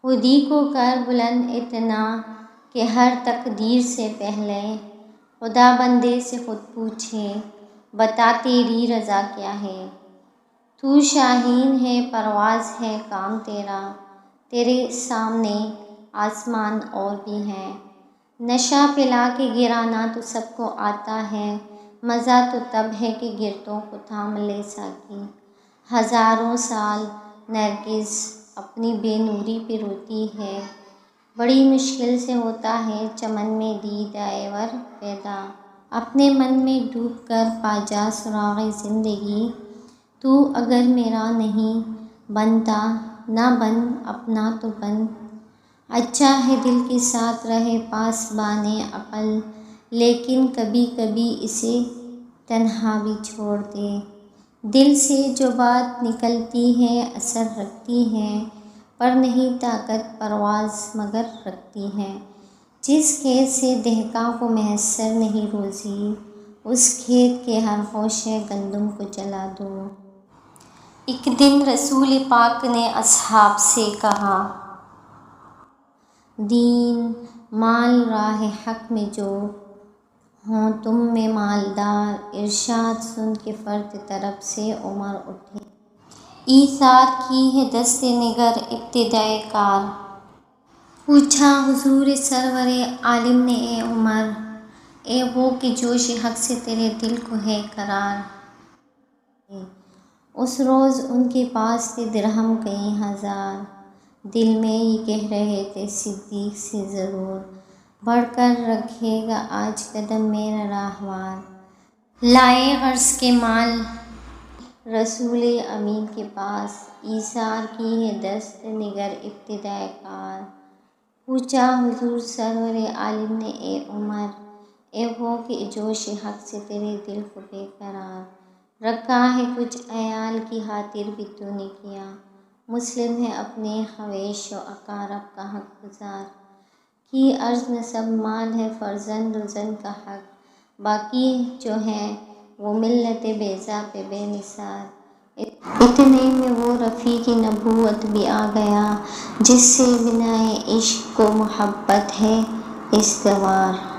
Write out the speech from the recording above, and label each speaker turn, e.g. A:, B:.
A: خودی کو کر بلند اتنا کہ ہر تقدیر سے پہلے خدا بندے سے خود پوچھے بتا تیری رضا کیا ہے۔ تو شاہین ہے پرواز ہے کام تیرا، تیرے سامنے آسمان اور بھی ہے۔ نشہ پلا کے گرانا تو سب کو آتا ہے، مزہ تو تب ہے کہ گرتوں کو تھام لے ساقی۔ ہزاروں سال نرگس اپنی بے نوری پہ روتی ہے، بڑی مشکل سے ہوتا ہے چمن میں دیدۂ ور پیدا۔ اپنے من میں ڈوب کر پا جا سراغ زندگی، تو اگر میرا نہیں بنتا نہ بن اپنا تو بن۔ اچھا ہے دل کے ساتھ رہے پاسبان عقل، لیکن کبھی کبھی اسے تنہا بھی چھوڑ دے۔ دل سے جو بات نکلتی ہے اثر رکھتی ہے، پر نہیں طاقت پرواز مگر رکھتی ہے۔ جس کھیت سے دہقاں کو میسر نہیں روزی، اس کھیت کے ہر خوشے گندم کو جلا دو۔ ایک دن رسول پاک نے اصحاب سے کہا، دین مال راہ حق میں جو ہوں تم میں مالدار۔ ارشاد سن کے فرد طرف سے عمر اٹھے، ایثار کی ہے دست نگر ابتدائے کار۔ پوچھا حضور سرور عالم نے اے عمر، اے وہ کہ جوش حق سے تیرے دل کو ہے قرار۔ اس روز ان کے پاس تھے درہم کئی ہزار، دل میں یہ کہہ رہے تھے صدیق سے ضرور بڑھ کر رکھے گا آج قدم میرا راہوار۔ لائے غرض کے مال رسول امین کے پاس، ایثار کی ہے دست نگر ابتدائے کار۔ پوچھا حضور سرور عالم نے اے عمر، اے وہ کہ جوش حق سے تیرے دل کو بے قرار رکھا ہے کچھ عیال کی خاطر بھی تو نے کیا۔ مسلم ہے اپنے خویش و اقارب کا حق گزار، کی عرض نسب مال ہے فرزند و زن کا حق، باقی جو ہے وہ ملت بیضا پہ بے نثار۔ اتنے میں وہ رفیق نبوت بھی آ گیا، جس سے بنائے عشق و محبت ہے استوار۔